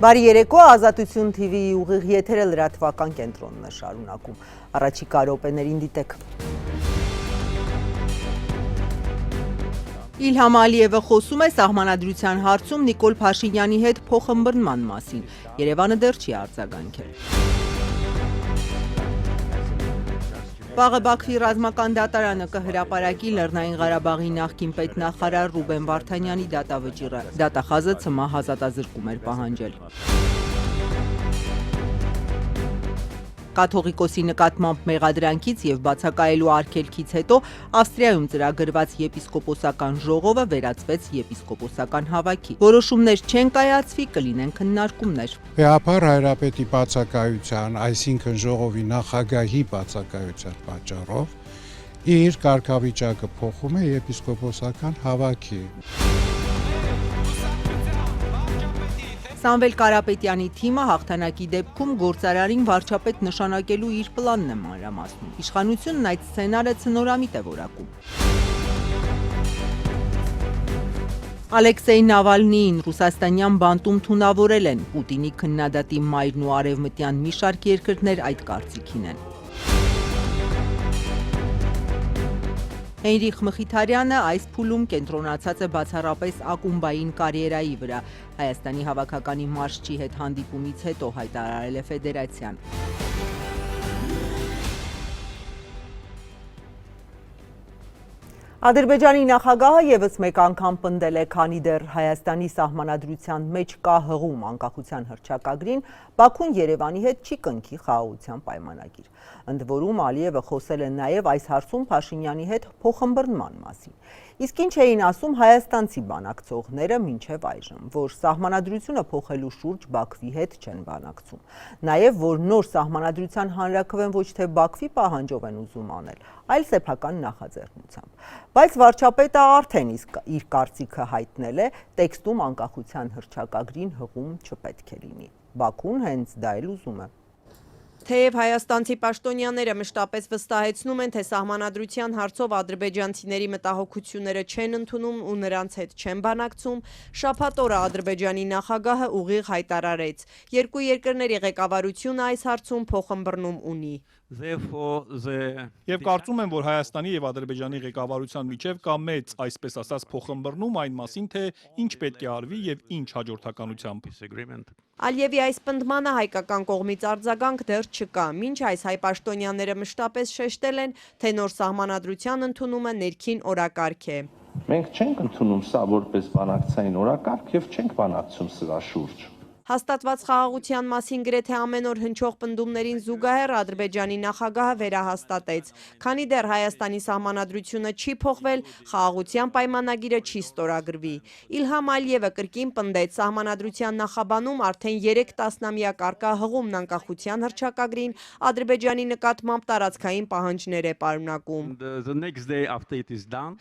Բարի երեկո, Ազատություն TV-ի ուղիղ եթերը լրատվական կենտրոնն է շարունակում։ Առաջիկա րոպեներին դիտեք։ Իլհամ Ալիևը խոսում է սահմանադրության հարցում Նիկոլ Փաշինյանի հետ փոխըմբռնման մասին։ Երևանը դեռ չի արձագանքել։ Վաղը Բաքվի ռազմական դատարանը կհրապարակի Լեռնային Ղարաբաղի նախկին պետնախարար Ռուբեն Վարդանյանի դատավճիռը։ Դատախազը ՑՄՀ ազատազրկում էր պահանջել։ Կաթողիկոսի նկատմամբ մեղադրանքից և բացակայելու արգելքից հետո Ավստրիայում ծրագրված եպիսկոպոսական ժողովը վերածվեց եպիսկոպոսական հավաքի։ Որոշումներ չեն կայացվի, կլինեն քննարկումներ։ Էապար հայրապետի բացակայության, այսինքն ժողովի նախագահի բացակայության պատճառով իր կարգավիճակը փոխում է եպիսկոպոսական հավաքի։ Սամվել Կարապետյանի թիմը հաղթանակի դեպքում գործարարին վարչապետ նշանակելու իր պլանն է մանրամասնում։ Իշխանությունն այդ սցենարը ցնորամիտ է որակում։ Ալեքսեյ Նավալնիին ռուսաստանյան բանտում թունավորել են։ Պուտինի քննադատի մայրն ու արևմտյան մի շարք երկրներ այդ կարծիքին են։ Հենրիխ Մխիթարյանը այս փուլում կենտրոնացած է բացառապես ակումբային կարիերայի վրա։ Հայաստանի հավաքականի մարշչի հետ հանդիպումից հետո հայտարարել է ֆեդերացիան։ Ադրբեջանի նախագահը ևս մեկ անգամ պնդել է, քանի դեռ Հայաստանի սահմանադրության մեջ կա հղում անկախության հռչակագրին, Բաքուն Երևանի հետ չի կնքի խաղաղության պայմանագիր։ Ընդ որում Ալիևը խոսել է նաև այս հարցում Փաշինյանի հետ փոխըմբռնման մասին։ Իսկ ինչ էին ասում հայաստանցի բանակցողները մինչև այժմ, որ սահմանադրությունը փոխելու շուրջ Բաքվի հետ չեն բանակցում։ Նաև որ նոր սահմանադրության հանրաքվեն ոչ թե Բաքվի պահանջով են ուզում անել, այլ սեփական նախաձեռնությամբ։ Բայց վարչապետը արդեն իր կարծիքը հայտնել է, տեքստում անկախության հռչակագրին հղում չպետք է լինի։ Բաքուն հենց դա էլ ուզում է։ Թեև հայաստանցի պաշտոնյաները մշտապես վստահեցնում են, թե սահմանադրության հարցով ադրբեջանցիների մտահոգությունները չեն ընդունում ու նրանց հետ չեն բանակցում, շաբաթ օրը Ադրբեջանի նախագահը ուղիղ հայտարարեց. երկու երկրների ղեկավարությունը այս հարցում փոխըմբռնում ունի։ Եվ կարծում եմ, որ Հայաստանի և Ադրբեջանի ղեկավարության միջև կա մեծ, այսպես ասած, փոխըմբռնում այն մասին, թե ինչ պետք է արվի և ինչ հաջորդականությամբ։ Ալիևի այս պնդմանը հայկական կողմից արձագանք դեռ չկա, մինչ այս հայ պաշտոնյաները մշտապես շեշտել են, թե նոր սահմանադրության ընդունումը ներքին օրակարգ է։ Մենք չենք ընդունում սա որպես բանակցային օրակարգ և չենք բանակցում սրա շուրջ։ Հաստատված խաղաղության մասին գրեթե ամեն օր հնչող պնդումներին զուգահեռ Ադրբեջանի նախագահը վերահաստատեց. քանի դեռ Հայաստանի սահմանադրությունը չի փոխվել, խաղաղության պայմանագիրը չի ստորագրվի։ Իլհամ Ալիևը կրկին պնդեց, սահմանադրության նախաբանում արդեն 3 տասնամյակ առկա հղումն անկախության հռչակագրին Ադրբեջանի նկատմամբ տարածքային պահանջներ է պարունակում։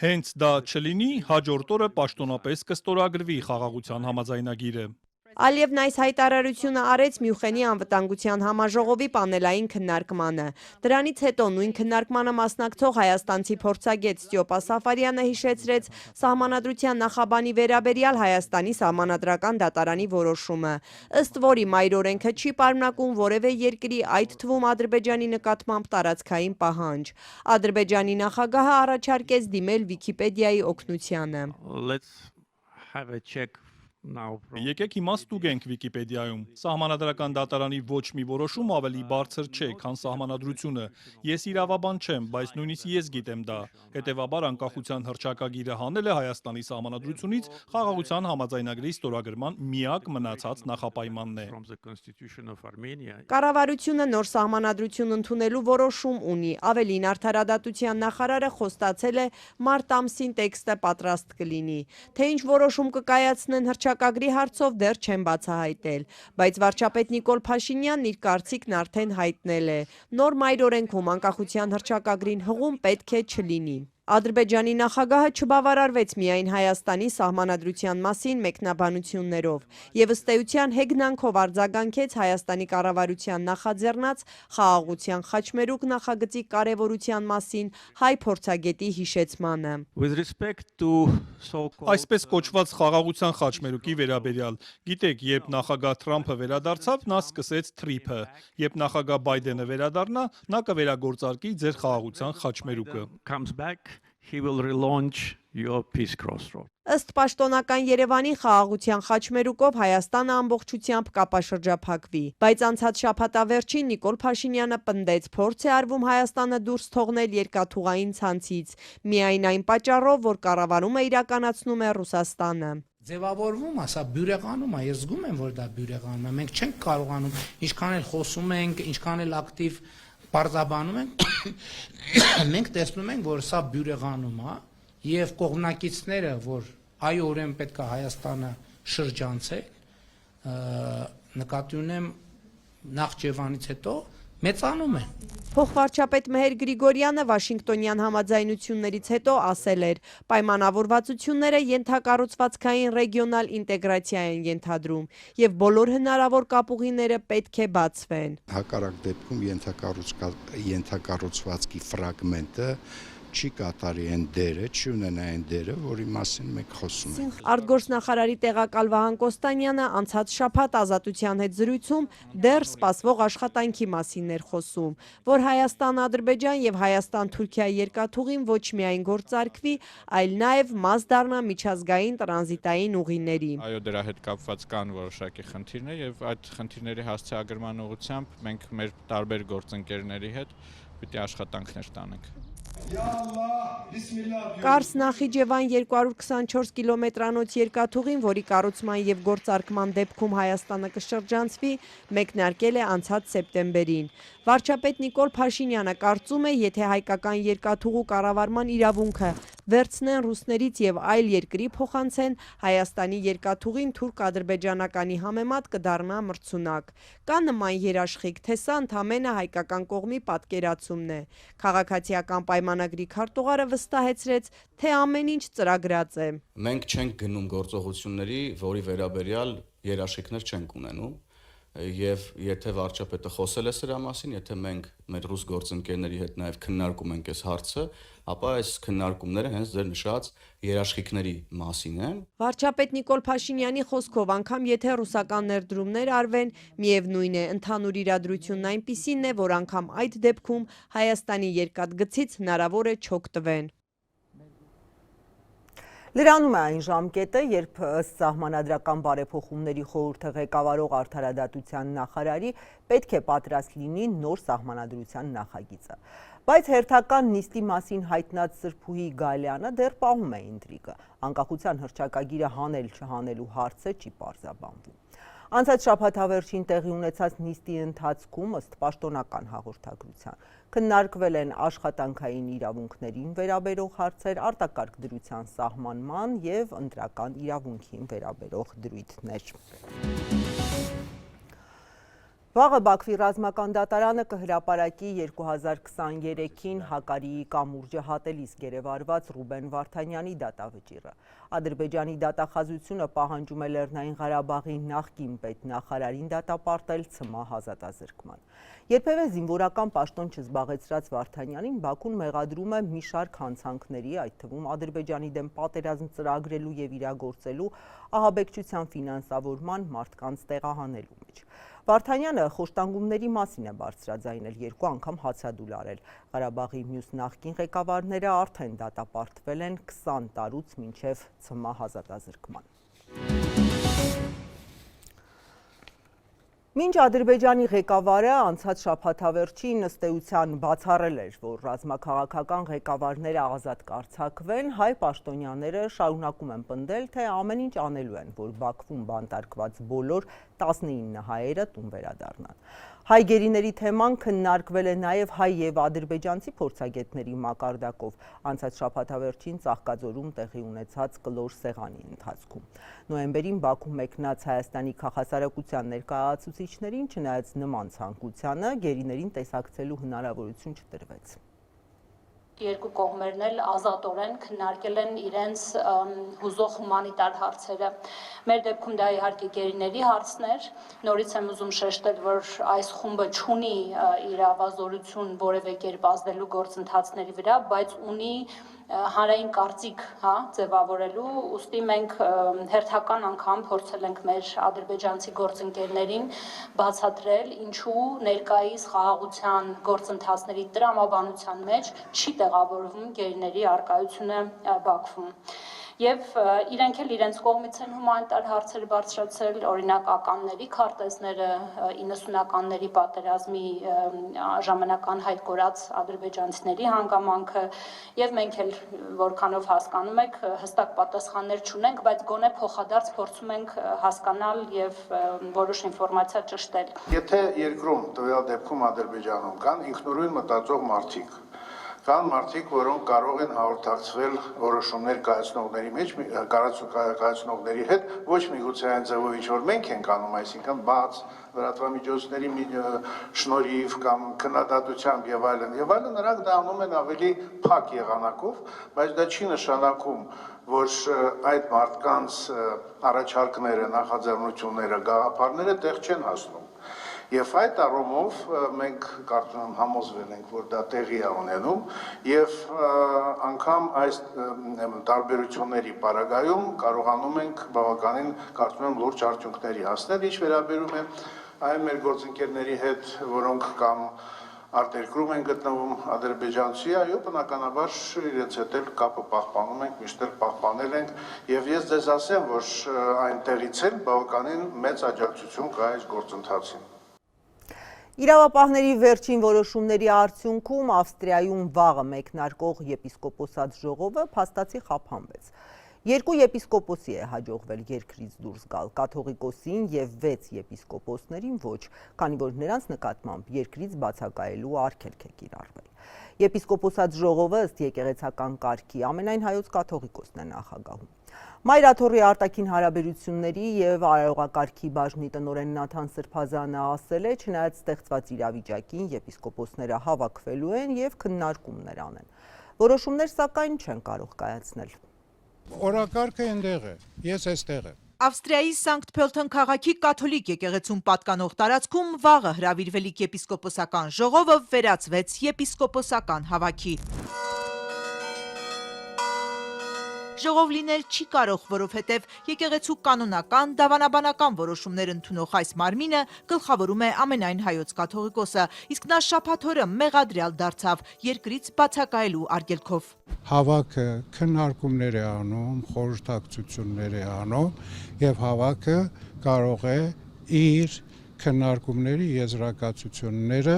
Հենց դա չլինի, հաջորդ օրը պաշտոնապես կստորագրվի խաղաղության համաձայնագիրը։ Ալիևն այս հայտարարությունը արեց Մյունխենի անվտանգության համաժողովի պանելային քննարկմանը։ Դրանից հետո նույն քննարկմանը մասնակցող հայաստանցի փորձագետ Ստյոպա Սաֆարյանը հիշեցրեց սահմանադրության նախաբանի վերաբերյալ Հայաստանի սահմանադրական դատարանի որոշումը, ըստ որի մայրօրենքը չի պարունակում որևէ երկրի, այդ թվում Ադրբեջանի նկատմամբ տարածքային պահանջ։ Ադրբեջանի նախագահը առաջարկեց դիմել Վիքիպեդիայի օգնությանը։ Եկեք հիմա ստուգենք Վիկիպեդիայում։ Սահմանադրական դատարանի ոչ մի որոշում ավելի բարձր չէ, քան սահմանադրությունը։ Ես իրավաբան չեմ, բայց նույնիսկ ես գիտեմ դա։ Հետևաբար անկախության հռչակագիրը հանել է Հայաստանի սահմանադրությունից խաղաղության համաձայնագրի ստորագրման միակ մնացած նախապայմանն է։ Կառավարությունը նոր սահմանադրություն ընդունելու որոշում ունի։ Ավելին արդարադատության նախարարը խոստացել է մարտ ամսին տեքստը պատրաստ կլինի։ Թե ինչ որոշում կկայացնեն հռչակագրի հարցով դեռ չեն բացահայտել, բայց վարչապետ Նիկոլ Փաշինյանն իր կարծիքն արդեն հայտնել է. նոր մայրօրենքում անկախության հռչակագրին հղում պետք է չլինի։ Ադրբեջանի նախագահը չբավարարվեց միայն Հայաստանի սահմանադրության մասին մեկնաբանություններով եւ ըստ էության հեգնանքով արձագանքեց Հայաստանի կառավարության նախաձեռնած խաղաղության խաչմերուկ նախագծի կարեւորության մասին հայ փորձագետի հիշեցմանը։ Այսպես կոչված խաղաղության խաչմերուկի վերաբերյալ, գիտեք, երբ նախագահ Թրամփը վերադարձավ, նա սկսեց թրիփը, երբ նախագահ Բայդենը վերադառնա, նա կվերագործարկի ձեր խաղաղության խաչմերուկը։ Ըստ պաշտոնական Երևանի խաղաղության խաչմերուկով Հայաստանը ամբողջությամբ կապաշրջափակվի, բայց անցած շաբաթավերջին Նիկոլ Փաշինյանը պնդեց, փորձ է արվում Հայաստանը դուրս թողնել երկաթուղային ցանցից, միայն այն պատճառով, որ կառավարումը իրականացնում է Ռուսաստանը։ Ձևավորվում է, սա բյուրեղանում է, ես զգում եմ, որ դա բյուրեղանում է, մենք չենք կարողանում, ինչքան էլ խոսում ենք, ինչքան էլ ակտիվ պարզաբանում ենք, մենք տեսնում ենք, որ սա բյուրեղանում է, եւ կողմնակիցները, որ այո, ուրեմն պետք է Հայաստանը շրջանցեք, նկատի ունեմ Նախճեվանից հետո մեծանում է։ Փոխվարչապետ Մեհեր Գրիգորյանը Վաշինգտոնյան համաձայնություններից հետո ասել էր, պայմանավորվածությունները ենթակառուցվածքային ռեգիոնալ ինտեգրացիա են ենթադրում եւ բոլոր հնարավոր կապուղիները պետք է բացվեն։ Հակառակ դեպքում ենթակառուցվածքի ֆրագմենտը չի կատարի այն դերը, չի ունենա այն դերը, որի մասին մենք խոսում ենք։ Արտգործնախարարի տեղակալ Վահան Կոստանյանը անցած շաբաթ Ազատության հետ զրույցում դեռ սպասվող աշխատանքի մասին էր խոսում, որ Հայաստան-Ադրբեջան եւ Հայաստան-Թուրքիա երկաթուղին ոչ միայն գործարկվի, այլ նաեւ մաս դառնա միջազգային տրանզիտային ուղիների։ Այո, դրա հետ կապված կան որոշակի խնդիրներ եւ այդ խնդիրների հասցեագրման ուղղությամբ մենք մեր տարբեր գործընկերների հետ պիտի աշխատանքներ տանենք։ Կարս Նախիջևան 224 կիլոմետրանոց երկաթուղին, որի կառուցման եւ գործարկման դեպքում Հայաստանը կշրջանցվի, մեկնարկել է անցած սեպտեմբերին։ Վարչապետ Նիկոլ Փաշինյանը կարծում է, եթե հայկական երկաթուղու կառավարման իրավունքը վերցնեն ռուսներից եւ այլ երկրի փոխանցեն, Հայաստանի երկաթուղին թուրք-ադրբեջանականի համեմատ կդառնա մրցունակ։ Կա նման երաշխիք, թե սա ընդամենը հայկական կողմի պատկերացումն է։ Քաղաքացիական պայմանագրի քարտուղարը վստահեցրեց, թե ամեն ինչ ծրագրած է։ Մենք չենք գնում գործողությունների, որի վերաբերյալ երաշխիքներ չենք ունենում, եւ եթե վարչապետը խոսել է սրա մասին, եթե մենք մեր ռուս գործընկերների հետ նաեւ քննարկում ենք այս հարցը, ապա այս քննարկումները հենց ձեր նշած երաշխիքների մասին են։ Վարչապետ Նիկոլ Փաշինյանի խոսքով, անգամ եթե ռուսական ներդրումներ արվեն, միևնույն է, ընդհանուր իրադրությունն այնպիսին է, որ անգամ այդ դեպքում Հայաստանի երկաթգծից հնարավոր է չօգտվեն։ Լրանում է այն ժամկետը, երբ ըստ սահմանադրական բարեփոխումների խորհուրդը ղեկավարող արդարադատության նախարարի պետք է պատրաստ լինի նոր սահմանադրության նախագիծը։ Բայց հերթական նիստի մասին հայտնած Սրփուհի Գալյանը դեռ պահում է ինտրիգը։ Անկախության հռչակագիրը հանել-չհանելու հարցը չի պարզաբանվում։ Անցած շաբաթավերջին տեղի ունեցած նիստի ընթացքում ըստ պաշտոնական հաղորդագրության քննարկվել են աշխատանքային իրավունքներին վերաբերող հարցեր, արտակարգ դրության սահմանման եւ ընտրական իրավունքին վերաբերող դրույթներ։ Վաղը Բաքվի ռազմական դատարանը կհրապարակի 2023-ին Հակարիի կամուրջը հատելիս գերեվարված Ռուբեն Վարդանյանի դատավճիռը։ Ադրբեջանի դատախազությունը պահանջում է Լեռնային Ղարաբաղի նախկին պետնախարարին դատապարտել ՑՄԱ ազատազրկման։ Երբևէ զինվորական պաշտոն չզբաղեցրած Վարդանյանին Բաքուն մեղադրում է մի շարք հանցանքների, այդ թվում Ադրբեջանի դեմ պատերազմ ծրագրելու եւ իրագործելու, ահաբեկչության ֆինանսավորման, մարդկանց տեղահանելու մեջ։ Վարդանյանը խոշտանգումների մասին է բարձրաձայնել, 2 անգամ հացադուլ արել։ Ղարաբաղի մյուս նախկին ղեկավարները արդեն դատապարտվել են 20 տարուց մինչև ՑՄԱ ազատազրկման։ Մինչ Ադրբեջանի ղեկավարը անցած շաբաթավերջին ըստ էության բացառել էր, որ ռազմաքաղաքական ղեկավարները ազատ կարձակվեն, հայ պաշտոնյաները շարունակում են պնդել, թե ամեն ինչ անելու են, որ Բաքվում բանտարկված բոլոր 19 հայերը տուն վերադառնան։ Հայ գերիների թեման քննարկվել է նաև հայ եւ ադրբեջանցի փորձագետների մակարդակով անցած շաբաթավերջին Ծաղկաձորում տեղի ունեցած կլոր սեղանի ընթացքում։ Նոյեմբերին Բաքու մեկնած Հայաստանի քաղաքասարակության ներկայացուցիչներին, չնայած նման ցանկությանը, գերիներին տեսակցելու հնարավորություն չտրվեց։ Երկու կողմերն էլ ազատորեն քննարկել են իրենց հուզող հումանիտար հարցերը։ Մեր դեպքում դա իհարկե գերիների հարցներ։ Նորից եմ ուզում շեշտել, որ այս խումբը չունի իրավազորություն որևէ կերպ ազդելու գործընթացների վրա, բայց ունի հանրային կարծիք ձևավորելու, ուստի մենք հերթական անգամ փորձել ենք մեր ադրբեջանցի գործընկերներին բացատրել, ինչու ներկայիս խաղաղության գործընթացների տրամաբանության մեջ չի տեղավորվում գերիների առկայությունը Բաքվում։ Եվ իրենք էլ իրենց կողմից են հումանիտար հարցեր բարձրացրել, օրինակ ականների քարտեզները 90-ականների պատերազմի ժամանակ անհայտ կորած ադրբեջանցիների հանգամանքը, եւ մենք էլ որքանով հասկանում եք, հստակ պատասխաններ չունենք, բայց գոնե փոխադարձ փորձում ենք հասկանալ եւ որոշ ինֆորմացիա ճշտել։ Եթե երկրում տվյալ դեպքում Ադրբեջանում կան ինքնուրույն մտածող մարդիկ, կան մարդիկ, որոնք կարող են հաղորդակցվել որոշումներ կայացնողների հետ, ոչ միգուցե այն ձևով, ինչ որ մենք ենք անում, այսինքն բաց լրատվամիջոցների շնորհիվ կամ քննադատությամբ եւ այլն, նրանք դա անում են ավելի փակ եղանակով, բայց դա չի նշանակում, որ այդ մարդկանց առաջարկները, նախաձեռնությունները, գաղափարները տեղ չեն հասնում։ Եվ այդ առումով մենք կարծում եմ համոզվել ենք, որ դա տեղի է ունենում եւ անգամ այս տարբերությունների պարագայում կարողանում ենք բավականին կարծում եմ լուրջ արդյունքների հասնել, ինչ վերաբերում է այն մեր գործընկերների հետ, որոնք կամ արտերկրում են գտնվում ադրբեջանցի, այո, բնականաբար իրենց հետ էլ կապը պահպանում ենք, միշտ էլ պահպանել ենք եւ ես ձեզ ասեմ, որ այնտեղից էլ բավականին մեծ աջակցություն կա այս գործընթացին։ Իրավապահների վերջին որոշումների արդյունքում Ավստրիայում վաղը մեկնարկող եպիսկոպոսատ ժողովը փաստացի խափանվեց։ Երկու եպիսկոպոսի է հաջողվել երկրից դուրս գալ, կաթողիկոսին եւ 6 եպիսկոպոսներին ոչ, քանի որ նրանց նկատմամբ երկրից բացակայելու արգելք է կիրառվել։ Եպիսկոպոսատ ժողովը ըստ եկեղեցական կարգի ամենայն հայոց կաթողիկոսն է նախագահում։ Մայրաթոռի արտաքին հարաբերությունների եւ արարողակարգի բաժնի տնօրեն Նաթան Սրբազանը ասել է, չնայած ստեղծված իրավիճակին եպիսկոպոսները հավաքվելու են եւ քննարկումներ անեն։ Որոշումներ սակայն չեն կարող կայացնել։ Օրակարգը այնտեղ է, ես այստեղ եմ։ Ավստրիայի Սանկտ Փելթոն քաղաքի կաթոլիկ եկեղեցում պատկանող տարածքում վաղը հրավիրվելիք եպիսկոպոսական ժողովը վերածվեց եպիսկոպոսական հավաքի։ Ժողով լինել չի կարող, որովհետև եկեղեցու կանոնական, դավանաբանական որոշումներ ընդունող այս մարմինը գլխավորում է ամենայն հայոց կաթողիկոսը, իսկ նա շաբաթ օրը մեղադրյալ դարձավ երկրից բացակայելու արգելքով։ Հավաքը քննարկումներ է անում, խորհրդակցություններ է անում եւ հավաքը կարող է իր քննարկումների եզրակացությունները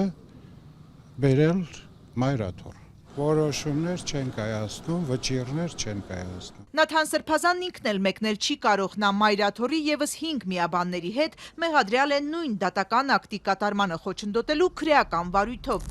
բերել մայրաթոռ։ Որոշումներ չեն կայացնում, վճիռներ չեն կայացնում։ Նաթան Սրբազանն ինքն էլ մեկնել չի կարող, նա մայրաթոռի եւս 5 միաբանների հետ մեղադրյալ է նույն դատական ակտի կատարմանը խոչընդոտելու քրեական վարույթով,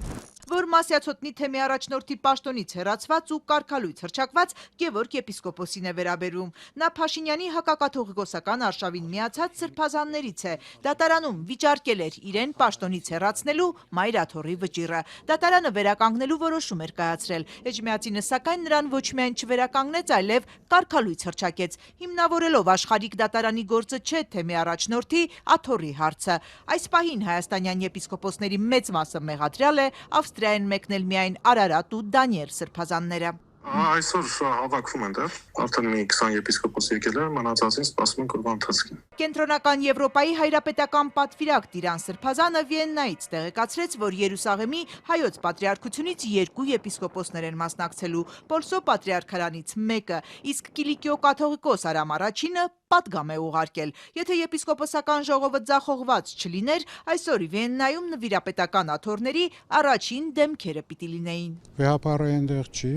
որ Մասյացոտնի թեմի առաջնորդի պաշտոնից հեռացված ու կարգալույց հռչակված Գևորգ եպիսկոպոսին է վերաբերում։ Նա Փաշինյանի հակակաթողիկոսական արշավին միացած սրբազաններից է։ Դատարանում վիճարկել էր իրեն պաշտոնից հեռացնելու մայրաթոռի վճիռը։ Դատարանը վերականգնելու որոշում էր կայացրել։ Էջմիածինը սակայն նրան ոչ միայն չվերականգնեց, այլև կարգալույց հռչակեց, հիմնավորելով աշխարհիկ դատարանի գործը չէ թեմի առաջնորդի աթոռի հարցը։ Այս պահին հայաստանյան եպիսկոպոսների մեծ մասը մեղադրյալ է, Ավստրիայեն մեկնել միայն Արարատ ու Դանիել Սրբազանները։ Այսօր հավաքվում են դեռ, արդեն մի 20 եպիսկոպոս եկել է, մնացածին սպասում են կրվան ընթացքին։ Կենտրոնական Եվրոպայի հայրապետական պատվիրակ Տիրան Սրբազանը Վիեննայից տեղեկացրեց, որ Երուսաղեմի հայոց պատրիարքությունից 2 եպիսկոպոսներ են մասնակցելու, Պոլսո պատրիարքարանից 1-ը, իսկ Կիլիկիո կաթողիկոս Արամ Առաջինը պատգամ է ուղարկել։ Եթե եպիսկոպոսական ժողովը ձախողված չլիներ, այսօր Վիեննայում նվիրապետական աթոռների առաջին դեմքերը պիտի լինեին։ Վեհապարը այնտեղ չի,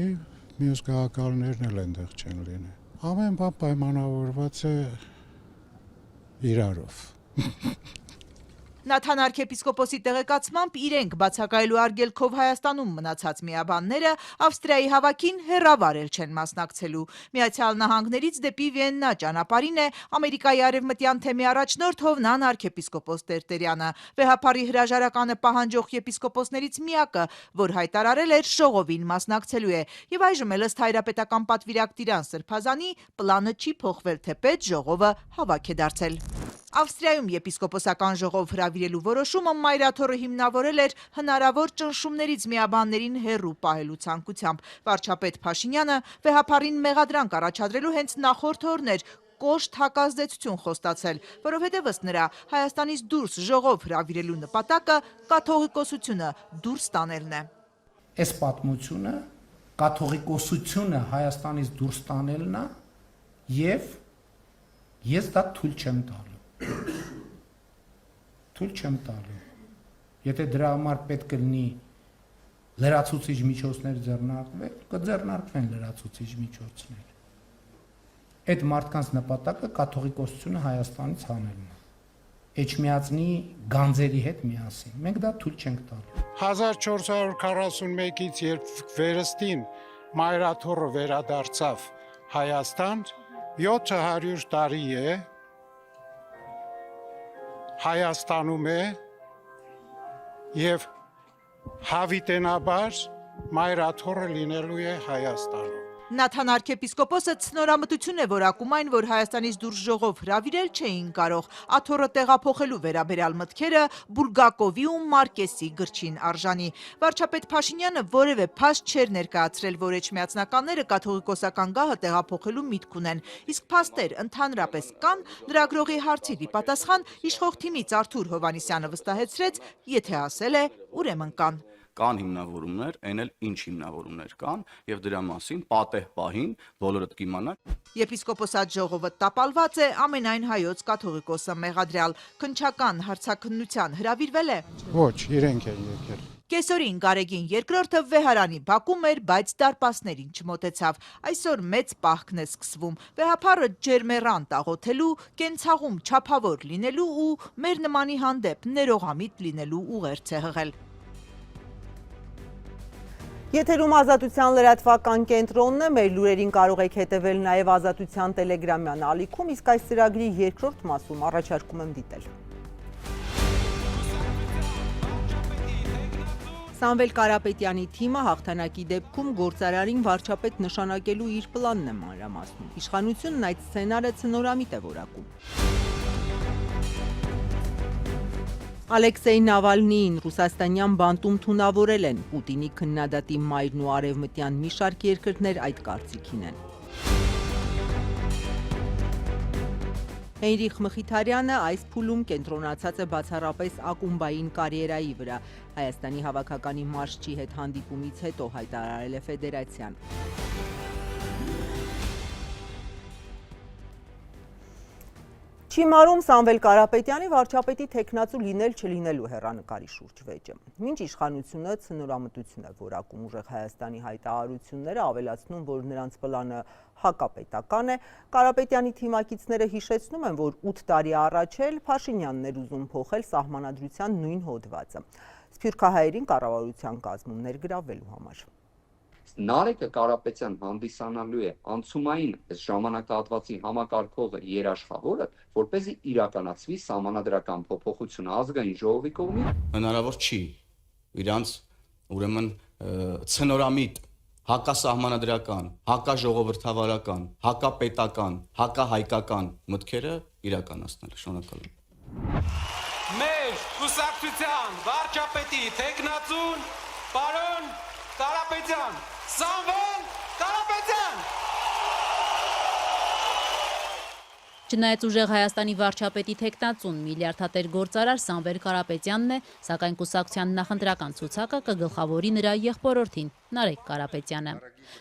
մյուս գաղակալներն էլ այնտեղ չեն լինի։ Ամեն բան պայմանավորված է իրարով։ Նաթան arczepiskoposi տեղեկացմամբ իրենք բացակայելու արգելքով Հայաստանում մնացած միաբանները Ավստրիայի հավաքին հեռավարել չեն մասնակցելու։ Միացյալ Նահանգներից դեպի Վիեննա ճանապարհին է Ամերիկայի արևմտյան թեմի առաջնորդ Հովնան arczepiskopos Տերտերյանը։ Վեհապարի հրաժարականը պահանջող եպիսկոպոսներից միակը, որ հայտարարել էր ժողովին մասնակցելու է, եւ այժմ էլ ըստ հայրապետական պատվիրակ Տիրան Սրբազանի պլանը չի փոխվել, թեպետ ժողովը հավաք է դարձել։ Ավստրիայում եպիսկոպոսական ժողով հրավիրելու որոշումը Մայրաթորը հիմնավորել էր հնարավոր ճնշումներից միաբաններին հեռու պահելու ցանկությամբ։ Վարչապետ Փաշինյանը վեհապարին մեղադրանք առաջադրելու հենց նախորդ օրն էր կոշտ հակազդեցություն խոստացել, որովհետև ըստ նրա Հայաստանից դուրս ժողով հրավիրելու նպատակը կաթողիկոսությունը դուրս տանելն է։ Այս պատմությունը կաթողիկոսությունը Հայաստանից դուրս տանելն է եւ ես դա թույլ չեմ տալու։ Թույլ չեմ տալու։ Եթե դրա համար պետք է լինի լրացուցիչ միջոցներ ձեռնարկվել, կձեռնարկվեն լրացուցիչ միջոցներ։ Այդ մարդկանց նպատակը կաթողիկոսությունը Հայաստանից հանելն է։ Էջմիածնի գանձերի հետ միասին։ Մենք դա թույլ չենք տալու։ 1441-ից երբ վերստին Մայրաթորը վերադարձավ Հայաստան, 700 տարի է Հայաստանում է եւ հավիտենաբար Մայրաթորը լինելու է Հայաստանում։ Նաթան arczepiskopos-ը ցնորամտություն է որակում այն, որ Հայաստանից դուրս ժողով հրավիրել չէին կարող։ Աթոռը տեղափոխելու վերաբերյալ մտքերը Բուրգակովի ու Մարկեսի գրչին արժանի։ Վարչապետ Փաշինյանը որևէ փաստ չէր ներկայացրել, որ էջմիածնականները կաթողիկոսական գահը տեղափոխելու միտք ունեն։ Իսկ փաստեր ընդհանրապես կան, լրագրողի հարցի պատասխան իշխող թիմից Արթուր Հովհաննիսյանը վստահեցրեց, եթե ասել է, ուրեմն կան։ Կան հիմնավորումներ, այն էլ ինչ հիմնավորումներ կան, եւ դրա մասին պատեհ պահին բոլորդ կիմանան։ Եպիսկոպոսատ ժողովը տապալված է ամենայն հայոց կաթողիկոսը մեղադրյալ։ Քննչական հարցաքննության հրավիրվել է։ Ոչ, իրենք են եկել։ Կեսօրին Գարեգին երկրորդը վեհարանի բակում էր, բայց դարպասներին չմոտեցավ։ Այսօր մեծ պահքն է սկսվում։ Վեհապարը ջերմեռան տաղոթելու, կենցաղում չափավոր լինելու ու մեր նմանի հանդեպ ներողամիտ լինելու ուղերձ է հղել։ Եթերում Ազատության լրատվական կենտրոնն է, մեր լուրերին կարող եք հետևել նաև Ազատության տելեգրամյան ալիքում, իսկ այս ծրագրի երկրորդ մասում առաջարկում եմ դիտել։ Սամվել Կարապետյանի թիմը հաղթանակի դեպքում գործարարին վարչապետ նշանակելու իր պլանն է մանրամասնում։ Իշխանությունն այդ սցենարը ցնորամիտ է որակում։ Ալեքսեյ Նավալնիին ռուսաստանյան բանտում թունավորել են, Պուտինի քննադատի մայրն ու արևմտյան մի շարք երկրներ այդ կարծիքին են։ Հենրիխ Մխիթարյանը այս փուլում կենտրոնացած է բացառապես ակումբային կարիերայի վրա, Հայաստանի հավաքականի մարշչի հետ հանդիպումից հետո հայտարարել է ֆեդերացիան։ Չիմարում Սամվել Կարապետյանի վարչապետի թեկնածու լինել-չլինելու հեռանկարի շուրջ վեճը։ Մինչ իշխանությունը ցնորամտություն է որակում, ուժեղ Հայաստանի հայտարարությունները ավելացնում, որ նրանց պլանը հակապետական է, Կարապետյանի թիմակիցները հիշեցնում են, որ 8 տարի առաջ էլ Փաշինյանն էր ուզում փոխել սահմանադրության նույն հոդվածը, սփյուռքահայերին կառավարության կազմում ներգրավելու համար։ Նարեկը Կարապետյան հանդիսանալու է անցումային այս ժամանակահատվածի համակարգողը երաշխավորը, որպեսզի իրականացվի սահմանադրական փոփոխությունը ազգային ժողովի կողմից։ Հնարավոր չի իրանց ուրեմն ցնորամիտ հակասահմանադրական, հակաժողովրդավարական, հակապետական, հակահայկական մտքերը իրականացնել։ Շնորհակալ եմ։ Մեր կուսակցության վարչապետի թեկնածուն պարոն Կարապետյան, Սամվել Կարապետյան։ Չնայած ուժեղ Հայաստանի վարչապետի թեկնածուն միլիարդատեր գործարար Սամվել Կարապետյանն է, սակայն կուսակցության նախընտրական ցուցակը կգլխավորի նրա եղբորորդին Նարեկ Կարապետյանը։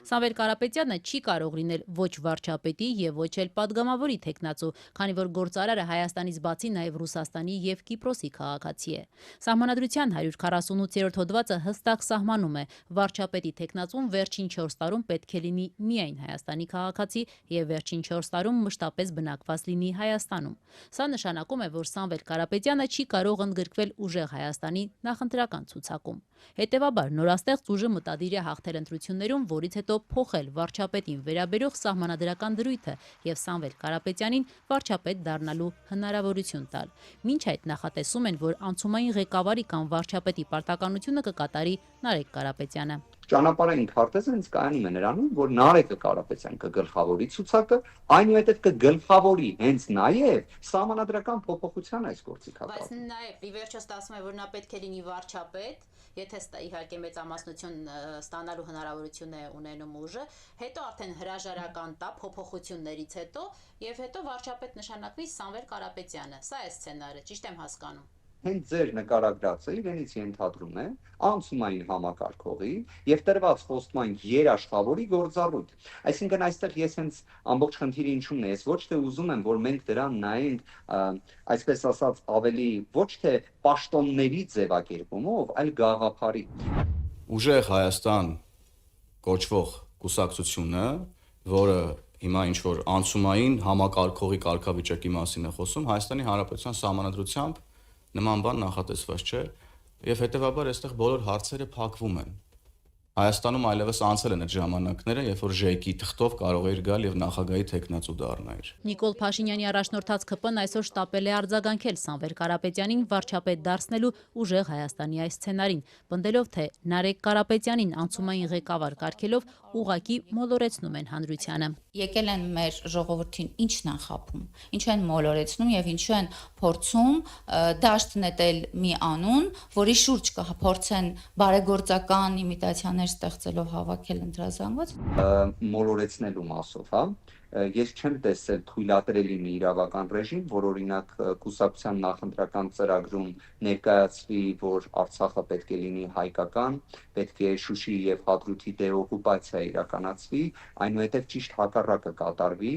Սամվել Կարապետյանը չի կարող լինել ոչ վարչապետի եւ ոչ էլ падգամավորի թեկնածու, քանի որ գործարարը Հայաստանից բացի նաեւ Ռուսաստանի եւ Կիպրոսի քաղաքացի է։ Սահմանադրության 148-րդ հոդվածը հստակ սահմանում է, վարչապետի թեկնածուն վերջին 4 տարում պետք է լինի միայն Հայաստանի քաղաքացի եւ վերջին 4 տարում մշտապես բնակված լինի Հայաստանում։ Սա նշանակում է, որ Սամվել Կարապետյանը չի կարող ընդգրկվել ուժեղ Հայաստանի նախընտրական ցուցակում։ Հետևաբար նորաստեղծ ուժը մտադիր է հաղթել ընտրություններում, որից հետո փոխել վարչապետին վերաբերող սահմանադրական դրույթը եւ Սամվել Կարապետյանին վարչապետ դառնալու հնարավորություն տալ։ Մինչ այդ նախատեսում են, որ անցումային ղեկավարի կամ վարչապետի պարտականությունը կկատարի Նարեկ Կարապետյանը։ Ճանապարհային քարտեզը հենց կայանում է նրանում, որ Նարեկը Կարապետյան կգլխավորի ցուցակը, այնուհետև կգլխավորի հենց նաև սահմանադրական փոփոխության այս գործի կատարումը։ Բայց նաև ի վերջո ստացվում է, որ նա պետք է լինի վարչապետ, եթե իհարկե մեծամասնություն ստանալու հնարավորություն է ունենում ուժը, հետո արդեն հրաժարական տա փոփոխություններից հետո եւ հետո վարչապետ նշանակվի Սամվել Կարապետյանը։ Սա է սցենարը, ճիշտ եմ հասկանում։ Հենց ձեր նկարագրածը իրենից ենթադրում է անցումային համակարգողի եւ տրված խոստման երաշխավորի գործառույթ։ Այսինքն այստեղ ես հենց ամբողջ խնդիրը ինչու՞մն է, ես ոչ թե ուզում եմ, որ մենք դրան նայենք, այսպես ասած, ավելի ոչ թե պաշտոնների ձևակերպումով, այլ գաղափարի։ Ուժեղ Հայաստան կոչվող կուսակցությունը, որը հիմա ինչ որ անցումային համակարգողի կարգավիճակի մասին է խոսում, Հայաստանի Հանրապետության Սահմանադրությամբ նման բան նախատեսված չէ եւ հետեւաբար այստեղ բոլոր հարցերը փակվում են։ Հայաստանում այլևս անցել են այդ ժամանակները, երբ որ ԺԵԿ-ի թղթով կարող էր գալ եւ նախագահի թեկնածու դառնալ։ Նիկոլ Փաշինյանի առաջնորդած ԿՊ-ն այսօր շտապել է արձագանքել Սամվել Կարապետյանին վարչապետ դարձնելու ուժեղ Հայաստանի այս սցենարին, պնդելով, թե Նարեկ Կարապետյանին անցումային ղեկավար կարգելով ուղղակի մոլորեցնում են հանրությանը։ Եկել են մեր ժողովրդին ինչն են խաբում, ինչ են մոլորեցնում եւ ինչու են փորձում դաշտ նետել մի անուն, որի շուրջ կփորձեն բարեգործական իմիտացիաներ ստեղծելով հավաքել ընտրազանգված։ Մոլորեցնելու մասով, հա, ես չեմ տեսել թույլատրելի մի իրավական ռեժիմ, որ օրինակ կուսակցության նախընտրական ծրագրում ներկայացվի, որ Արցախը պետք է լինի հայկական, պետք է Շուշիի եւ Հադրութի դեօկուպացիա իրականացվի, այնուհետև ճիշտ հակառակը կատարվի,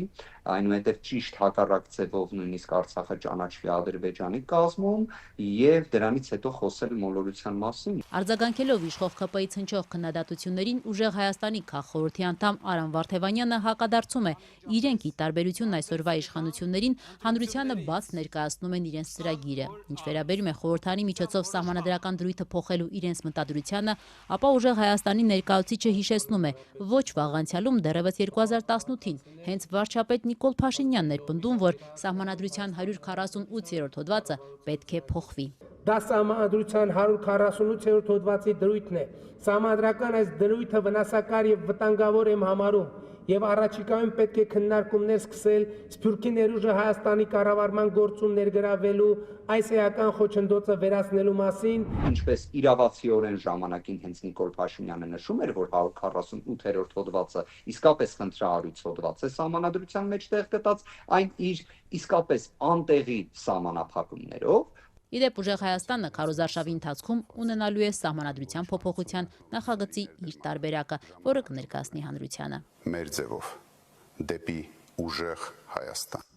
այնուհետև ճիշտ հակառակ ձևով նույնիսկ Արցախը ճանաչվի Ադրբեջանի կազմում եւ դրանից հետո խոսել մոլորության մասին։ Արձագանքելով իշխող ԿՊ-ից հնչող քննադատություններին ուժեղ Հայաստանի քաղխորհրդի անդամ Արամ Վարդևանյանը հակադարձում է, իրենք ի տարբերություն այսօրվա իշխանություններին հանրությանը բաց ներկայացնում են իրենց ծրագիրը։ Ինչ վերաբերում է խորհրդանի միջոցով սահմանադրական դրույթը փոխելու իրենց մտադրությանը, ապա ուժեղ Հայաստանի ներկայացուցիչը հիշեցնում է, ոչ վաղ անցյալում դեռևս 2018-ին հենց վարչապետ Նիկոլ Փաշինյանն էր պնդում, որ սահմանադրության 148-րդ հոդվածը պետք է փոխվի։ Դա սահմանադրության 148-րդ հոդվածի դրույթն է։ Սահմանադրական այս դրույթը վնասակար եւ վտանգավոր եմ համարում եւ առաջիկայում պետք է քննարկումներ սկսել Սփյուռքի ներուժը Հայաստանի կառավարման գործում ներգրավելու այս էական խոչընդոտը վերացնելու մասին։ Ինչպես իրավացիորեն ժամանակին հենց Նիկոլ Փաշինյանը նշում էր, որ 148-րդ հոդվածը իսկապես խնդրահարույց հոդված է սահմանադրության մեջ տեղ գտած, այն իր իսկապես անտեղի սահմանափակումներով։ Իդեպ ուժեղ Հայաստանը քարոզարշավի ընթացքում ունենալու է սահմանադրության փոփոխության նախագծի իր տարբերակը, որը կներկայացնի հանրությանը։ Մեր ձևով դեպի ուժեղ Հայաստան։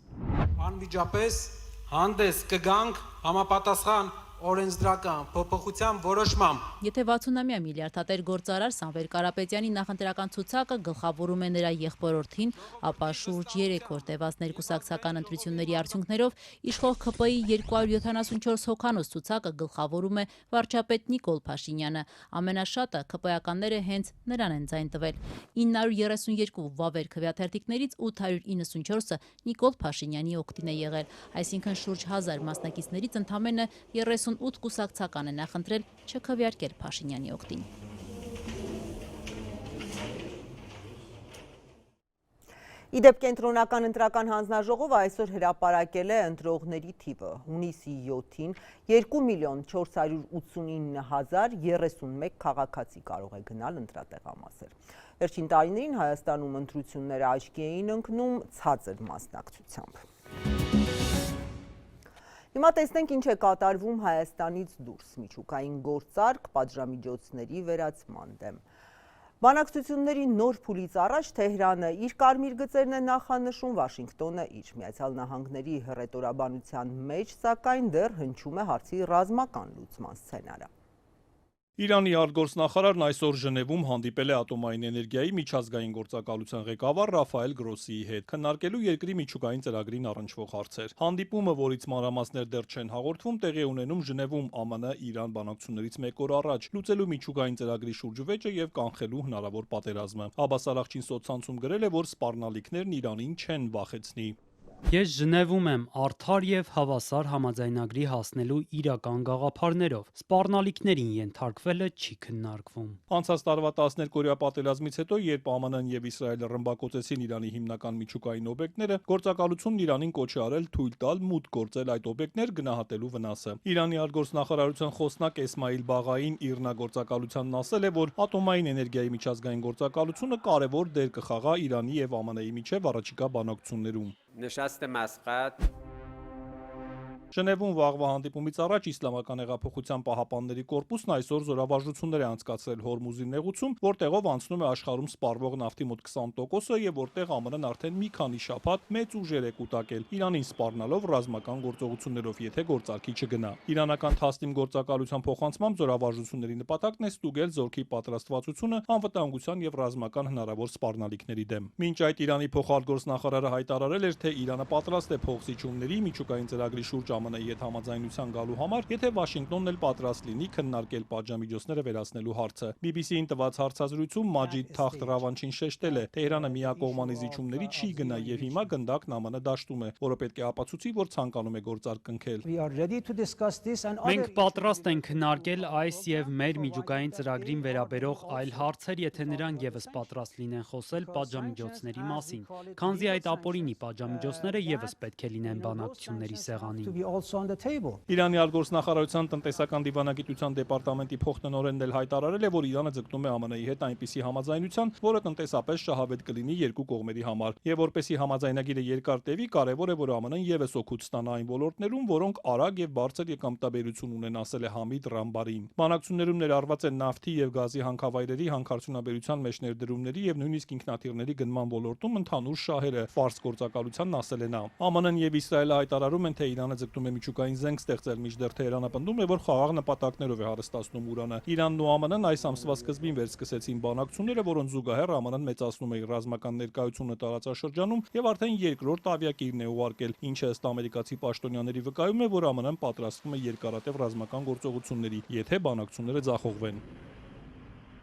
Անմիջապես հանդես կգանք համապատասխան օրենսդրական փոփոխության որոշմամբ։ Եթե 60-ամյա միլիարդատեր գործարար Սամվել Կարապետյանի նախընտրական ցուցակը գլխավորում է նրա եղբորորդին, ապա շուրջ 3 օր տևած ներկուսակցական ընտրությունների արդյունքներով իշխող ԿՊ-ի 274 հոգանոց ցուցակը գլխավորում է վարչապետ Նիկոլ Փաշինյանը։ Ամենաշատը ԿՊ-ականները հենց նրան են ձայն տվել։ 932 վավեր քվեաթերթիկներից 894-ը Նիկոլ Փաշինյանի օգտին է եղել, այսինքն շուրջ 1000 մասնակիցներից ընդամենը 38 կուսակցական է նախընտրել չքվեարկել Փաշինյանի օգտին։ Իդեպ կենտրոնական ընտրական հանձնաժողովը այսօր հրապարակել է ընտրողների թիվը։ Հունիսի 7-ին 2,489,031 քաղաքացի կարող է գնալ ընտրատեղամասեր։ Վերջին տարիներին Հայաստանում ընտրությունները աչքի էին ընկնում ցածր մասնակցությամբ։ Հիմա տեսնենք ինչ է կատարվում Հայաստանից դուրս միջուկային գործարք պատժամիջոցների վերացման դեմ։ Բանակցությունների նոր փուլից առաջ Թեհրանը իր կարմիր գծերն է նախանշում, Վաշինգտոնը իր Միացյալ Նահանգների հռետորաբանության մեջ, սակայն դեռ հնչում է հարցի ռազմական լուծման սցենարը։ Իրանի արտգործնախարարն այսօր Ժնևում հանդիպել է ատոմային էներգիայի միջազգային գործակալության ղեկավար Ռաֆայել Գրոսիի հետ, քննարկելու երկրի միջուկային ծրագրին առնչվող հարցեր։ Հանդիպումը, որից մանրամասներ դեռ չեն հաղորդվում, տեղի ունենում Ժնևում ԱՄՆ-Իրան բանակցություններից մեկ օր առաջ, լուծելու միջուկային ծրագրի շուրջ վեճը եւ կանխելու հնարավոր պատերազմը։ Աբբաս Արաղչին սոցցանցում գրել է, որ սպառնալիքներն Իրանին չեն վախեցնի։ Ես Ժնևում եմ արդար եւ հավասար համաձայնագրի հասնելու իրական գաղափարներով։ Սպառնալիքներին ենթարկվելը չի քննարկվում։ Անցած տարվա 12-օրյա պատերազմից հետո, երբ ԱՄՆ-ն եւ Իսրայելը ռմբակոծեցին Իրանի հիմնական միջուկային օբյեկտները, գործակալությունն Իրանին կոչ է արել թույլ տալ մուտք գործել այդ օբյեկտներ գնահատելու վնասը։ Իրանի արտգործնախարարության խոսնակ Էսմայիլ Բաղային իրնագործակալությանն ասել է, որ ատոմային էներգիայի միջազգային գործակալությունը կարևոր դեր կխաղա Իրանի եւ ԱՄՆ-ի միջև առաջիկա բանակցություններում։ نشست مسقط Ժնևում վաղվա հանդիպումից առաջ Իսլամական հեղափոխության պահապանների կորպուսն այսօր զորավարժություններ է անցկացրել Հորմուզի նեղուցում, որտեղով անցնում է աշխարհում սպառվող նավթի մոտ 20%-ը եւ որտեղ ԱՄՆ-ն արդեն մի քանի շաբաթ մեծ ուժեր է կուտակել, Իրանին սպառնալով ռազմական գործողություններով, եթե գործարքի չգնա։ Իրանական Թասնիմ գործակալության փոխանցմամբ զորավարժությունների նպատակն է ստուգել զորքի պատրաստվածությունը անվտանգության եւ ռազմական հնարավոր սպառնալիքների դեմ։ Մինչ այդ Իրանի փոխարտգործնախարարը հայտարարել էր, թե Իրանը պատրաստ է փոխզիջումների միջուկային ծրագրի շուրջ ԱՄՆ-ի հետ համաձայնության գալու համար, եթե Վաշինգտոնն էլ պատրաստ լինի քննարկել պատժամիջոցները վերացնելու հարցը։ BBC-ին տված հարցազրույցում Մաջիդ Թախտ Ռավանչին շեշտել է, Թեհրանը միակողմանի զիջումների չի գնա եւ հիմա գնդակն ԱՄՆ դաշտում է, որը պետք է ապացուցի, որ ցանկանում է գործարք կնքել։ Մենք պատրաստ ենք քննարկել այս եւ մեր միջուկային ծրագրին վերաբերող այլ հարցեր, եթե նրանք եւս պատրաստ լինեն խոսել պատժամիջոցների մասին, քանզի այդ ապօրինի պատժամիջոցները եւս պետք է լինեն բանակցությունների սեղանին։ Իրանի արտգործնախարարության տնտեսական դիվանագիտության դեպարտամենտի փոխտնօրենն էլ հայտարարել է, որ Իրանը ձգտում է ԱՄՆ-ի հետ այնպիսի համաձայնության, որը տնտեսապես շահավետ կլինի երկու կողմերի համար, եւ որպեսզի համաձայնագիրը երկար տևի, կարեւոր է, որ ԱՄՆ-ն եւս օգուտ ստանա այն ոլորտներում, որոնք արագ եւ բարձր եկամտաբերություն ունեն, ասել է Համիդ Ռամբարին։ Բանակցություններում ներառված են նավթի եւ գազի հանքավայրերի, հանքարդյունաբերության մեջ ներդրումների եւ նույնիսկ ինքնաթիռների գնման ոլորտում ընդհանուր շահերը, ֆարս գործակալությանն ասել է նա։ ԱՄՆ-ն եւ Իսրայելը հայտարարում են, թե Իրանը ձգտում է միջուկային զենք ստեղծել, մինչդեռ Թեհրանը պնդում է, որ խաղաղ նպատակներով է հարստացնում Ուրանը։ Իրանն ու ԱՄՆ-ն այս ամսվա սկզբին վերսկսեցին բանակցությունները, որոնց զուգահեռ ԱՄՆ-ն մեծացնում է իր ռազմական ներկայությունը տարածաշրջանում եւ արդեն երկրորդ ավիակիրն է ուղարկել, ինչը ըստ ամերիկացի պաշտոնյաների վկայում է, որ ԱՄՆ-ն պատրաստվում է երկարատև ռազմական գործողությունների, եթե բանակցությունները ձախողվեն։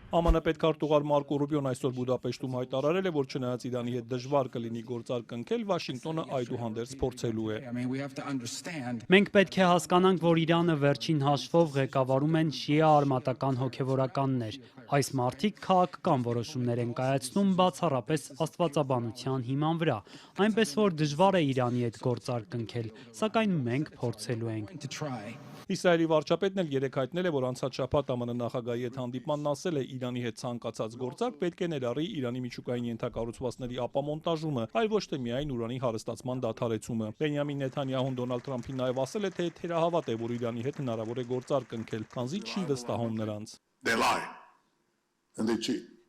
ԱՄՆ պետքարտուղար Մարկո Ռուբիոն այսօր Բուդապեշտում հայտարարել է, որ չնայած Իրանի հետ դժվար կլինի գործարք կնքել, Վաշինգտոնը այդուհանդերձ փորձելու է։ Մենք պետք է հասկանանք, որ Իրանը վերջին հաշվով ղեկավարում են շիա արմատական հոգևորականներ։ Այս մարդիկ քաղաքական որոշումներ են կայացնում բացառապես աստվածաբանության հիման վրա, այնպես որ դժվար է Իրանի հետ գործարք կնքել, սակայն մենք փորձելու ենք։ Իսրայելի վարչապետն էլ երեկ հայտնել է, որ անցած շաբաթ ԱՄՆ նախագահի հետ հանդիպմանն ասել է, Իրանի հետ ցանկացած գործարք պետք է ներառի Իրանի միջուկային ենթակառուցվածքների ապամոնտաժումը, այլ ոչ թե միայն ուրանի հարստացման դադարեցումը։ Բենյամին Նեթանյահուն Դոնալդ Թրամփին նաև ասել է, թե թերահավատ է, որ Իրանի հետ հնարավոր է գործարք կնքել, քանզի չի վստահում նրանց։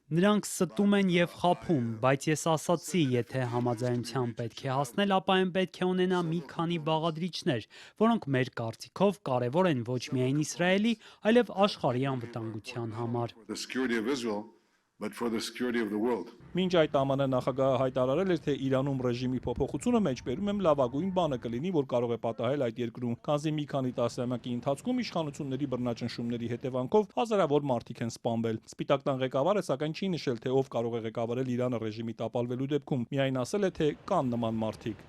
Նրանք ստում են եւ խաբում, բայց ես ասացի, եթե համաձայնության պետք է հասնել, ապա այն պետք է ունենա մի քանի բաղադրիչներ, որոնք մեր կարծիքով կարևոր են ոչ միայն Իսրայելի, այլև աշխարհի անվտանգության համար։ Մինչ այդ ԱՄՆ նախագահը հայտարարել էր, թե Իրանում ռեժիմի փոփոխությունը մեջբերում եմ լավագույն բանը կլինի, որ կարող է պատահել այդ երկրում, քանզի մի քանի տասնամյակի ընթացքում իշխանությունների բռնաճնշումների հետևանքով հազարավոր մարդիկ են սպանվել։ Սպիտակ տան ղեկավարը սակայն չի նշել, թե ով կարող է ղեկավարել Իրանը ռեժիմի տապալվելու դեպքում, միայն ասել է, թե կան նման մարդիկ։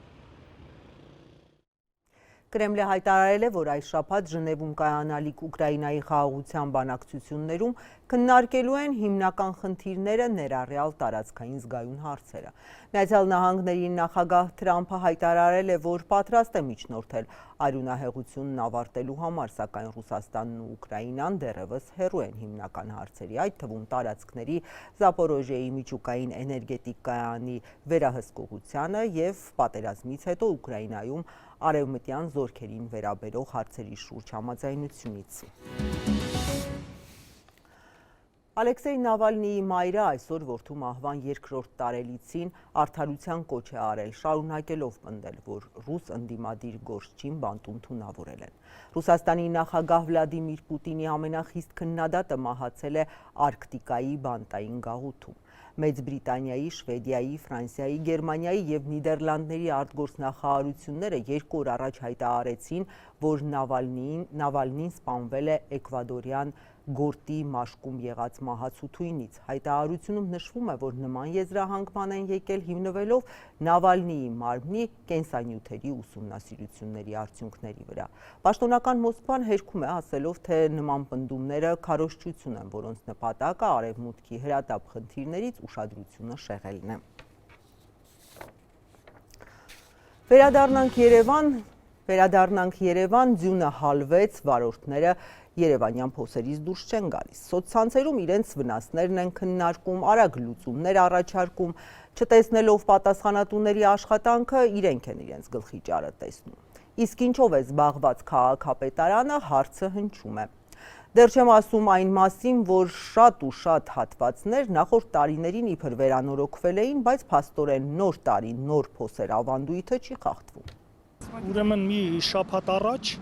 Կրեմլը հայտարարել է, որ այս շաբաթ Ժնևում կայանալիք Ուկրաինայի խաղաղության բանակցություններում քննարկելու են հիմնական խնդիրները, ներառյալ տարածքային զգայուն հարցերը։ Միացյալ Նահանգների նախագահ Թրամփը հայտարարել է, որ պատրաստ է միջնորդել արյունահեղությունն ավարտելու համար, սակայն Ռուսաստանն ու Ուկրաինան դեռևս հեռու են հիմնական հարցերի, այդ թվում տարածքների, Զապորոժիայի միջուկային էներգետիկ կայանի վերահսկողությանը եւ պատերազմից հետո Ուկրաինայում արևմտյան զորքերին վերաբերող հարցերի շուրջ համաձայնությունից։ Ալեքսեյ Նավալնիի մայրը այսօր որդու մահվան երկրորդ տարելիցին արդարության կոչ է արել, շարունակելով պնդել, որ ռուս ընդդիմադիր գործչին բանտում թունավորել են։ Ռուսաստանի նախագահ Վլադիմիր Պուտինի ամենախիստ քննադատը մահացել է Արկտիկայի բանտային գաղութում։ Մեծ Բրիտանիայի, Շվեդիայի, Ֆրանսիայի, Գերմանիայի և Նիդերլանդների արտգործնախարարությունները 2 օր առաջ հայտարարեցին, որ Նավալնին սպանվել է էկվադորյան Գորտի մաշկում եղած մահացու-թույնից։ Հայտարարությունում նշվում է, որ նման եզրահանգման են եկել հիմնվելով Նավալնիի մարմնի կենսանյութերի ուսումնասիրությունների արդյունքների վրա։ Պաշտոնական Մոսկվան հերքում է, ասելով, թե նման պնդումները քարոզչություն են, որոնց նպատակը արևմուտքի հրատապ խնդիրներից ուշադրությունը շեղելն է։ Վերադառնանք Երևան, ձյունը հալվեց, վարորդները Երևանյան փոսերից դուրս չեն գալիս։ Սոցցանցերում իրենց վնասներն են քննարկում, արագ լուծումներ առաջարկում, չտեսնելով պատասխանատուների աշխատանքը, իրենք են իրենց գլխի ճարը տեսնում։ Իսկ ինչով է զբաղված քաղաքապետարանը, հարցը հնչում է։ Դեռ չեմ ասում այն մասին, որ շատ ու շատ հատվածներ նախորդ տարիներին իբր վերանորոգվել էին, բայց փաստորեն նոր տարի, նոր փոսեր ավանդույթը չի խախտվում։ Ուրեմն մի շաբաթ առաջ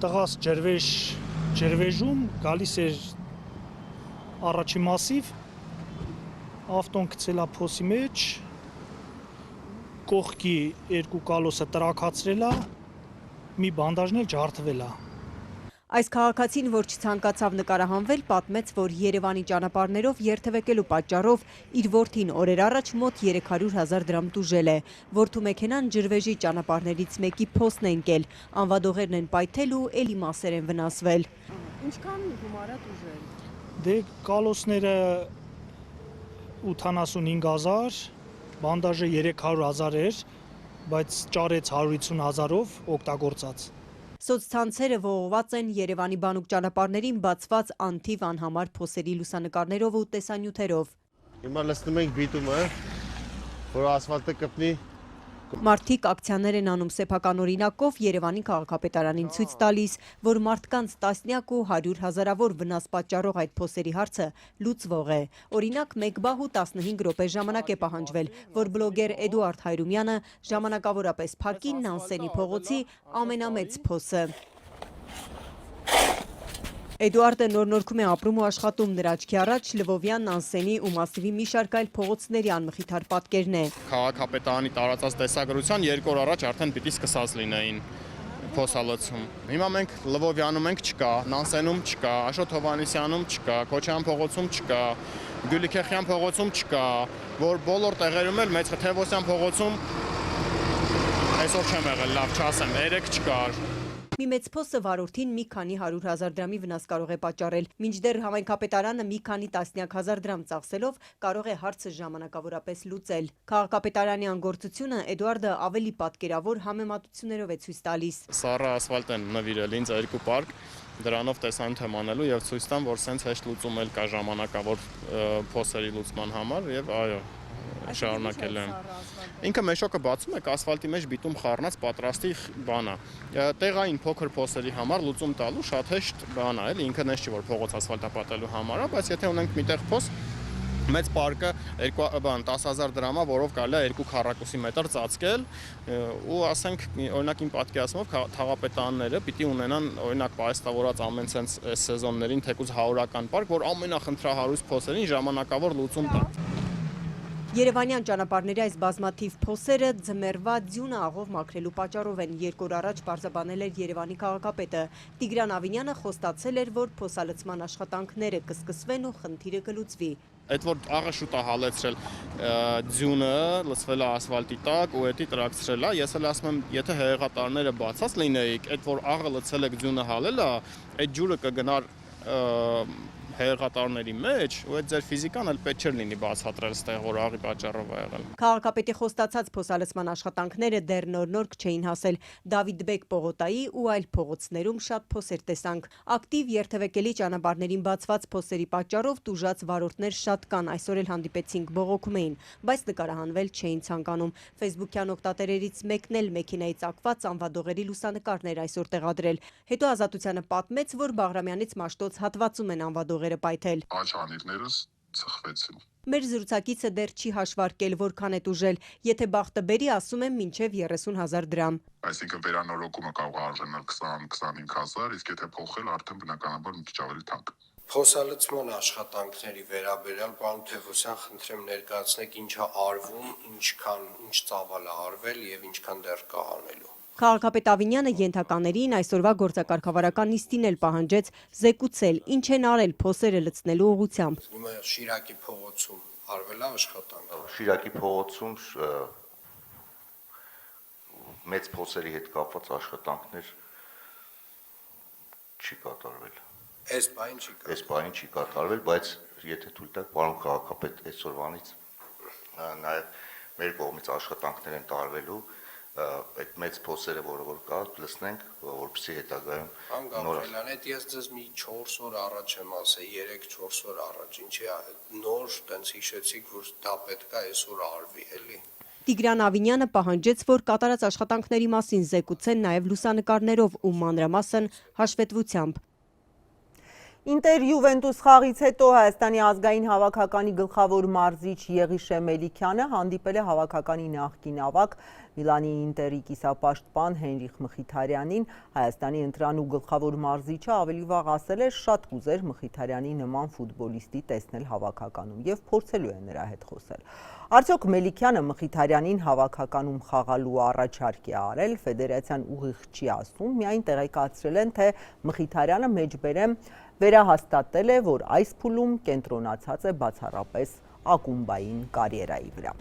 տղաս ջրվեժում գալիս էր առաջի մասիվ, ավտոն գցել է փոսի մեջ, կողքի 2 կալոսը տրաքացրել է, մի բանդաժն էլ ջարդվել է։ Այս քաղաքացին, որ չցանկացավ նկարահանվել, պատմեց, որ Երևանի ճանապարհներով երթևեկելու պատճառով իր որդին օրեր առաջ մոտ 300,000 դրամ տուժել է։ Որդու մեքենան ջրվեժի ճանապարհներից մեկի փոսն է ընկել, անվադողերն են պայթել ու էլի մասեր են վնասվել։ Ինչքան գումար է տուժել։ Դե կալոսները 85,000, բանդաժը 300,000 էր, բայց ճարեց 150,000-ով օգտագործած։ Սոցցանցերը ողողված են Երևանի բանուկ ճանապարհներին բացված անթիվ անհամար փոսերի լուսանկարներով ու տեսանյութերով։ Հիմա լցնում ենք բիտումը, որ ասֆալտը կպնի։ Մարդիկ ակցիաներ են անում սեփական օրինակով Երևանի քաղաքապետարանին ցույց տալիս, որ մարդկանց տասնյակ ու 100,000-ավոր վնաս պատճառող այդ փոսերի հարցը լուծվող է։ Օրինակ 1 բահ ու 15 րոպե ժամանակ է պահանջվել, որ բլոգեր Էդուարդ Հայրումյանը ժամանակավորապես փակի Նանսենի փողոցի ամենամեծ փոսը։ Էդուարդը նորնորքում է ապրում ու աշխատում, նրա աչքի առաջ Լվովյան, Նանսենի ու Մասիվի մի շարք այլ փողոցների անմխիթար պատկերն է։ Քաղաքապետարանի տարածած տեսագրության 2 օր առաջ արդեն պիտի սկսած լինեին փոսալոցում։ Հիմա մենք Լվովյանում ենք չկա, Նանսենում չկա, Աշոտ Հովհաննիսյանում չկա, Քոչարյան փողոցում չկա, Գյուլիքեխյան փողոցում չկա, որ բոլոր տեղերում էլ Մեծ Թևոսյան փողոցում այսօր չեմ եղել, լավ չասեմ, 3 չկար։ Մի մեծ փոսը վարորդին մի քանի 100,000 դրամի վնաս կարող է պատճառել, մինչդեռ համայնքապետարանը մի քանի տասնյակ հազար դրամ ծախսելով կարող է հարցը ժամանակավորապես լուծել։ Քաղաքապետարանի անգործությունը Էդուարդը ավելի պատկերավոր համեմատություններով է ցույց տալիս։ Սառը ասֆալտ են նվիրել ինձ 2 պարկ, դրանով տեսանյութ եմ անելու եւ ցույց տամ, որ սենց հեշտ լուծում էլ կա ժամանակավոր փոսերի լուծման համար եւ այո, շարունակել եմ։ Ինքը մեշոկը բացում եք, ասֆալտի մեջ բիտում խառնած պատրաստի բան է։ Տեղային փոքր փոսերի համար լուծում տալու շատ հեշտ բան է, էլի ինքը նես չի որ փողոց ասֆալտապատելու համար է, բայց եթե ունենք միտեղ փոս, մեծ պարկը 10,000 դրամ է, որով կարելի է 2 քառակուսի մետր ծածկել ու ասենք օրինակ իմ պատկերացմով թաղապետարանները պիտի ունենան օրինակ պայստավորած ամեն ցենց սեզոններին թեկուզ 100-ական պարկ, որ ամենախնդրահարույց փոսերին ժամանակավոր լուծում տա։ Երևանյան ճանապարհների այս բազմաթիվ փոսերը ձմեռվա ձյունը աղով մաքրելու պատճառով են 2 օր առաջ պարզաբանել էր Երևանի քաղաքապետը։ Տիգրան Ավինյանը խոստացել էր, որ փոսալցման աշխատանքները կսկսվեն ու խնդիրը կլուծվի։ Այդ որ աղը շուտ է հալեցրել ձյունը, լցվել է ասֆալտի տակ ու էդի տրաքցրել է, ես էլ ասում եմ, եթե հեղեղատարները բացած լինեիք, այդ որ աղը լցել եք ձյունը հալել է, այդ ջուրը կգնար հեղեղատարների մեջ ու այդ ձեր ֆիզիկան էլ պետք չէր լինի բացատրել ստեղ որ աղի պատճառով է եղել։ Քաղաքապետի խոստացած փոսալցման աշխատանքները դեռ նոր չէին հասել։ Դավիթ Բեկ պողոտայի ու այլ փողոցներում շատ փոսեր տեսանք։ Ակտիվ երթևեկելի ճանապարհներին բացված փոսերի պատճառով տուժած վարորդներ շատ կան, այսօր էլ հանդիպեցինք, բողոքում էին, բայց նկարահանվել չէին ցանկանում։ Facebook-յան օգտատերերից մեկն էլ մեքենայի ծակված անվադողերի լուսանկարներ այսօր տեղադրել։ Հետո Ազատությանը պատմեց, որ Բաղրամյանից Մաշտոց հատվածում են անվադող փողերը պայթել։ Աչանիկներս ծխվեցին։ Մեր զրուցակիցը դեռ չի հաշվարկել որքան է տուժել, եթե բախտը բերի, ասում եմ, մինչև 30,000 դրամ։ Այսինքն վերանորոգումը կարող է արժանալ 20-25,000, իսկ եթե փոխել, արդեն բնականաբար մի քիչ ավելի թանկ։ Փոսալցման աշխատանքների վերաբերյալ պարոն Թևոսյան, խնդրեմ ներկայացնեք ինչ է արվում, ինչ ծավալ է արվել եւ ինչքան դեռ կա անելու։ Քաղաքապետ Ավինյանը ենթականերին այսօրվա գործակարգավարական նիստին էլ պահանջեց զեկուցել, ինչ են արել փոսերը լցնելու ուղղությամբ։ Հիմա Շիրակի փողոցում արվել է աշխատանք։ Շիրակի փողոցում մեծ փոսերի հետ կապված աշխատանքներ չի կատարվել։ Այս բային չի կատարվել, բայց եթե թույլ տաք, պարոն քաղաքապետ, այսօրվանից նաև մեր կողմից աշխատանքներ են տարվելու այդ մեծ փոսերը, որ կա, լցնենք, որպեսզի հետագայում Անգամելան, այդ ես ձեզ մի 4 օր առաջ եմ ասել, 3-4 օր առաջ, ինչի նոր տենց հիշեցիք, որ դա պետք է այսօր արվի, էլի։ Տիգրան Ավինյանը պահանջեց, որ կատարած աշխատանքների մասին զեկուցեն նաև լուսանկարներով ու մանրամասն հաշվետվությամբ։ Ինտեր Յուվենտուս խաղից հետո Հայաստանի ազգային հավաքականի գլխավոր մարզիչ Եղիշե Մելիքյանը հանդիպել է հավաքականի նախկին ավագ Միլանի Ինտերի կիսապաշտպան Հենրիխ Մխիթարյանին։ Հայաստանի ընտրանու գլխավոր մարզիչը ավելի վաղ ասել էր շատ կուզեր Մխիթարյանի նման ֆուտբոլիստի տեսնել հավաքականում եւ փորձելու է նրա հետ խոսել։ Արդյոք Մելիքյանը Մխիթարյանին հավաքականում խաղալու առաջարկ է արել, ֆեդերացիան ուղիղ չի ասում, միայն տեղեկացրել են, թե Մխիթարյանը մեջբերեմ վերահաստատել է, որ այս փուլում կենտրոնացած է բացառապես ակումբային կարիերայի վրա։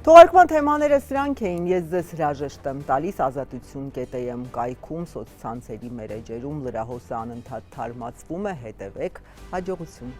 Թողարկման թեմաները սրանք էին, ես ձեզ հրաժեշտ եմ տալիս ազատություն.am կայքում, սոցցանցերի մեր էջերում լրահոսը անընդհատ թարմացվում է, հետևեք, հաջողություն։